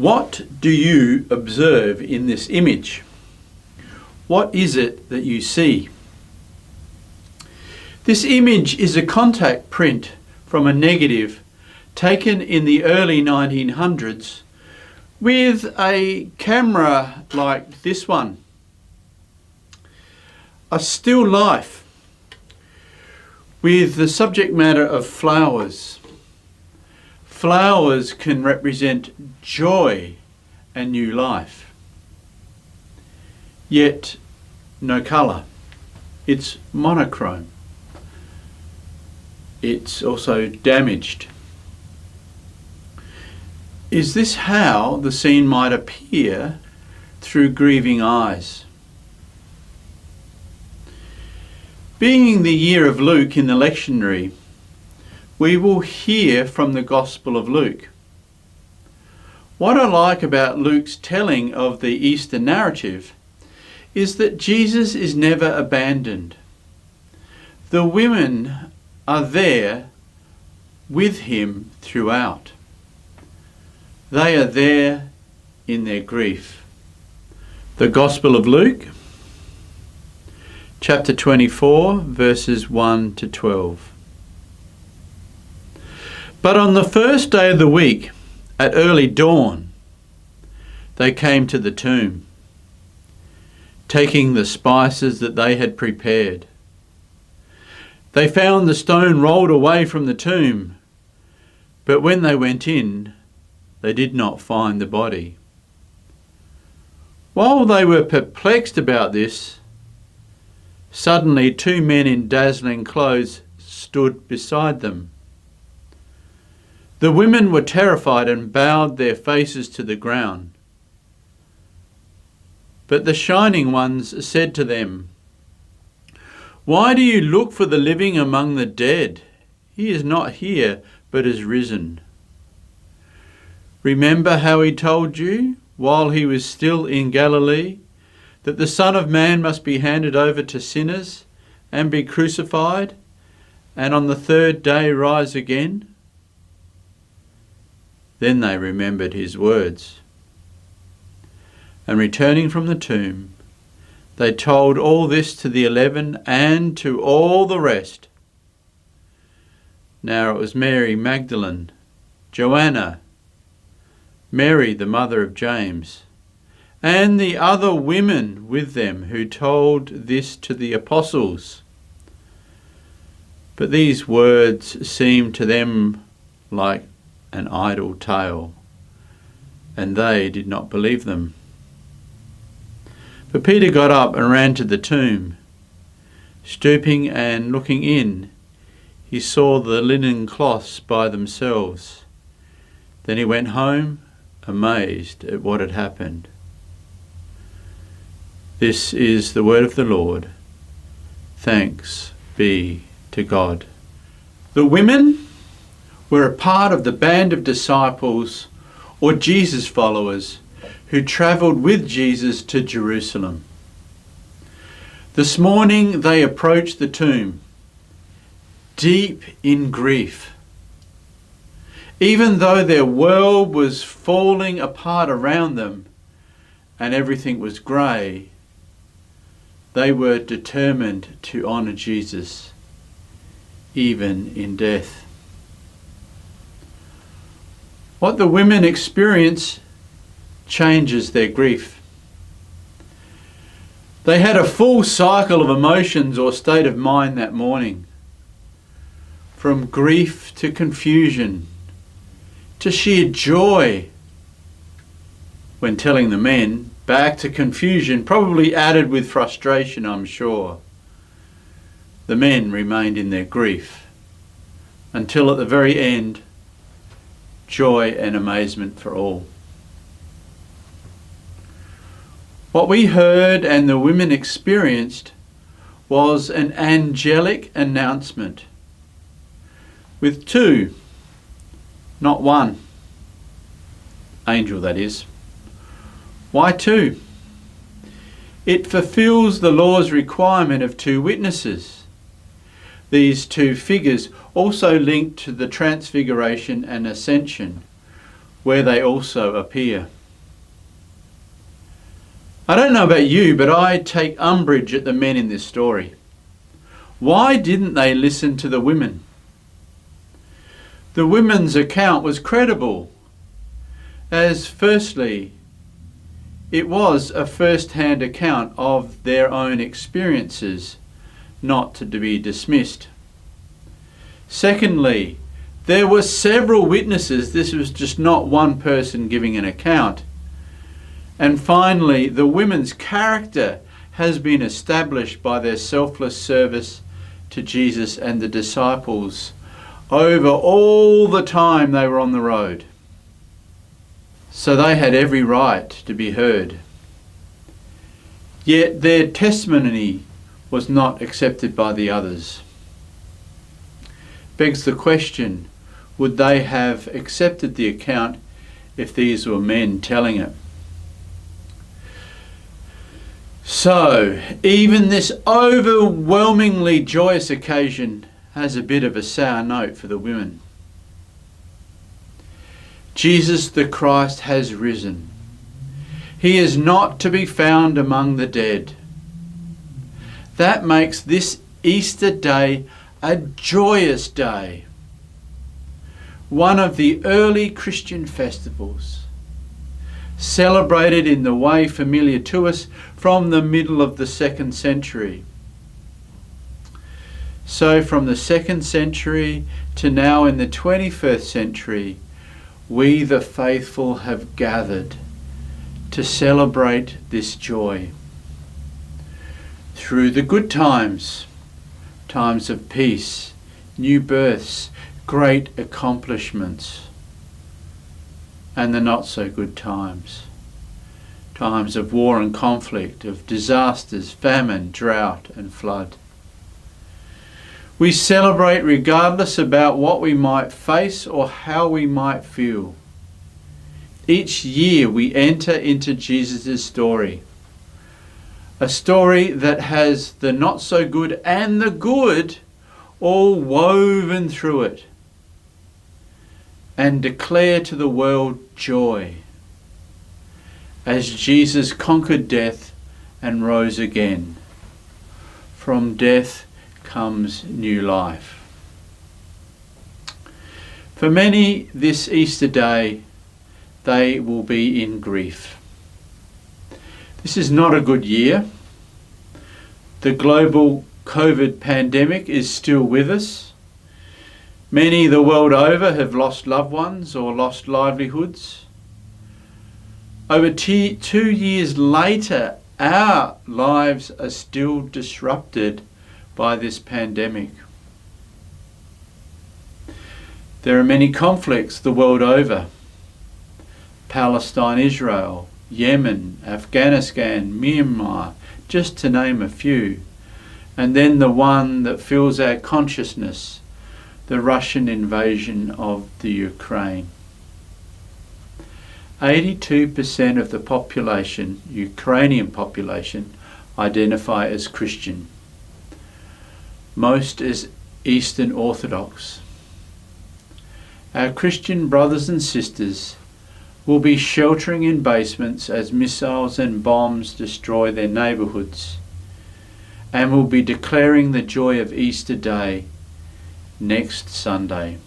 What do you observe in this image? What is it that you see? This image is a contact print from a negative taken in the early 1900s with a camera like this one. A still life with the subject matter of flowers. Flowers can represent joy and new life. Yet no colour. It's monochrome. It's also damaged. Is this how the scene might appear through grieving eyes? Being the year of Luke in the lectionary, we will hear from the Gospel of Luke. What I like about Luke's telling of the Easter narrative is that Jesus is never abandoned. The women are there with him throughout. They are there in their grief. The Gospel of Luke, chapter 24, verses 1 to 12. But on the first day of the week, at early dawn, they came to the tomb, taking the spices that they had prepared. They found the stone rolled away from the tomb, but when they went in, they did not find the body. While they were perplexed about this, suddenly 2 men in dazzling clothes stood beside them. The women were terrified and bowed their faces to the ground. But the shining ones said to them, "Why do you look for the living among the dead? He is not here, but is risen. Remember how he told you, while he was still in Galilee, that the Son of Man must be handed over to sinners and be crucified, and on the third day rise again?" Then they remembered his words. And returning from the tomb, they told all this to the 11 and to all the rest. Now it was Mary Magdalene, Joanna, Mary the mother of James, and the other women with them who told this to the apostles. But these words seemed to them like an idle tale, and they did not believe them. But Peter got up and ran to the tomb. Stooping and looking in, he saw the linen cloths by themselves. Then he went home, amazed at what had happened. This is the word of the Lord. Thanks be to God. The women were a part of the band of disciples or Jesus followers who travelled with Jesus to Jerusalem. This morning they approached the tomb, deep in grief. Even though their world was falling apart around them and everything was grey, they were determined to honour Jesus, even in death. What the women experience changes their grief. They had a full cycle of emotions or state of mind that morning, from grief to confusion to sheer joy. When telling the men, back to confusion, probably added with frustration, I'm sure. The men remained in their grief until at the very end, joy and amazement for all. What we heard and the women experienced was an angelic announcement with 2, not 1. Angel, that is. Why 2? It fulfills the law's requirement of 2 witnesses. These 2 figures also linked to the transfiguration and ascension, where they also appear. I don't know about you, but I take umbrage at the men in this story. Why didn't they listen to the women? The women's account was credible, as firstly, it was a first-hand account of their own experiences, not to be dismissed. Secondly, there were several witnesses. This was just not one person giving an account. And finally, the women's character has been established by their selfless service to Jesus and the disciples over all the time they were on the road. So they had every right to be heard. Yet their testimony was not accepted by the others. Begs the question, would they have accepted the account if these were men telling it? So, even this overwhelmingly joyous occasion has a bit of a sour note for the women. Jesus the Christ has risen. He is not to be found among the dead. That makes this Easter day a joyous day. One of the early Christian festivals, celebrated in the way familiar to us from the middle of the 2nd century. So from the 2nd century to now in the 21st century, we the faithful have gathered to celebrate this joy. Through the good times, times of peace, new births, great accomplishments, and the not so good times, times of war and conflict, of disasters, famine, drought and flood. We celebrate regardless about what we might face or how we might feel. Each year we enter into Jesus' story, a story that has the not so good and the good all woven through it, and declare to the world joy as Jesus conquered death and rose again. From death comes new life. For many this Easter day, they will be in grief. This is not a good year. The global COVID pandemic is still with us. Many the world over have lost loved ones or lost livelihoods. Over 2 years later, our lives are still disrupted by this pandemic. There are many conflicts the world over. Palestine, Israel, Yemen, Afghanistan, Myanmar, just to name a few. And then the one that fills our consciousness, the Russian invasion of the Ukraine. 82% of the population, Ukrainian population, identify as Christian. Most as Eastern Orthodox. Our Christian brothers and sisters will be sheltering in basements as missiles and bombs destroy their neighbourhoods, and will be declaring the joy of Easter Day next Sunday.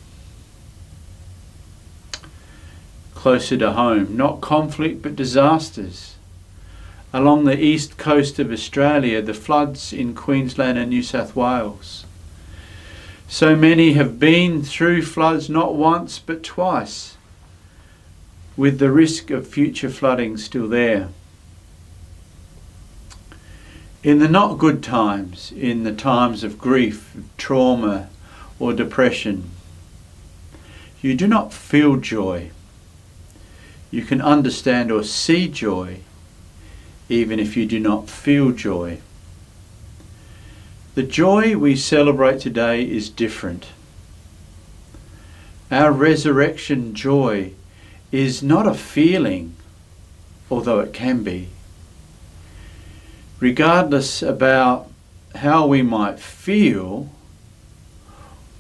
Closer to home, not conflict but disasters. Along the east coast of Australia, the floods in Queensland and New South Wales. So many have been through floods not once but twice, with the risk of future flooding still there. In the not good times, in the times of grief, trauma or depression, you do not feel joy. You can understand or see joy, even if you do not feel joy. The joy we celebrate today is different. Our resurrection joy is not a feeling, although it can be. Regardless about how we might feel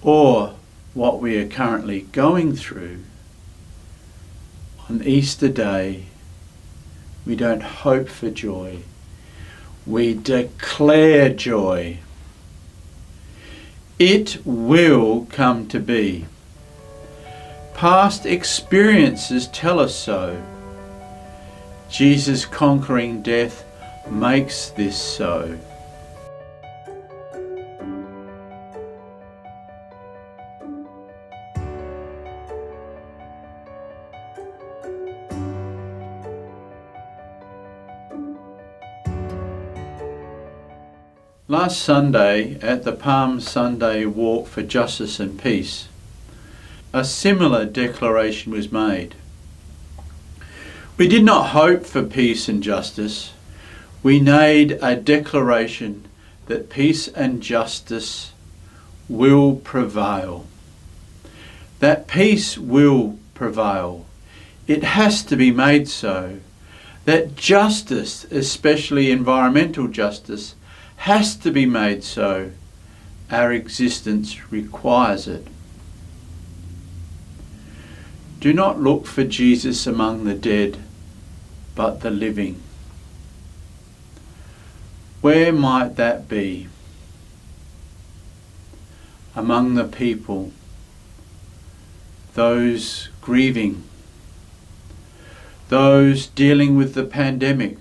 or what we are currently going through, On Easter Day, we don't hope for joy. We declare joy. It will come to be. Past experiences tell us so. Jesus conquering death makes this so. Last Sunday, at the Palm Sunday Walk for Justice and Peace, a similar declaration was made. We did not hope for peace and justice. We made a declaration that peace and justice will prevail. That peace will prevail. It has to be made so. That justice, especially environmental justice, has to be made so. Our existence requires it. Do not look for Jesus among the dead, but the living. Where might that be? Among the people, those grieving, those dealing with the pandemic,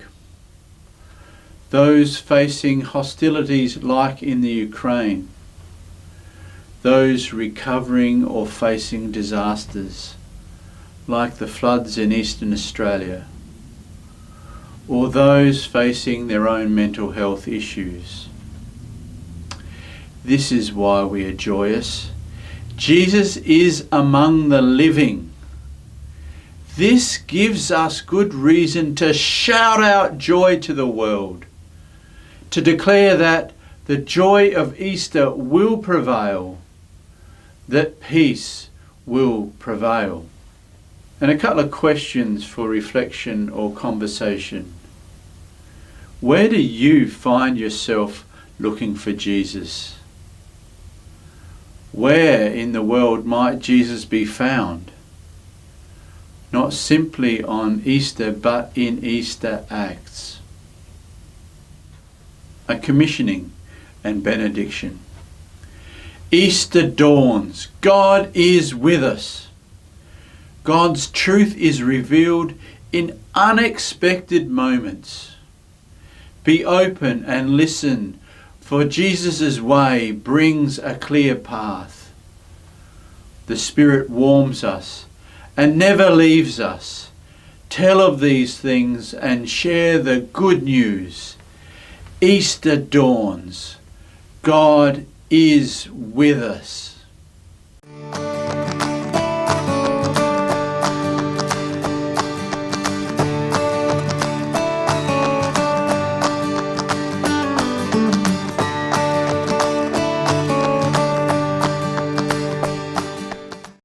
those facing hostilities like in the Ukraine, those recovering or facing disasters like the floods in Eastern Australia, or those facing their own mental health issues. This is why we are joyous. Jesus is among the living. This gives us good reason to shout out joy to the world, to declare that the joy of Easter will prevail, that peace will prevail. And a couple of questions for reflection or conversation. Where do you find yourself looking for Jesus? Where in the world might Jesus be found? Not simply on Easter, but in Easter Acts. A commissioning and benediction. Easter dawns. God is with us. God's truth is revealed in unexpected moments. Be open and listen, for Jesus' way brings a clear path. The Spirit warms us and never leaves us. Tell of these things and share the good news. Easter dawns. God is with us.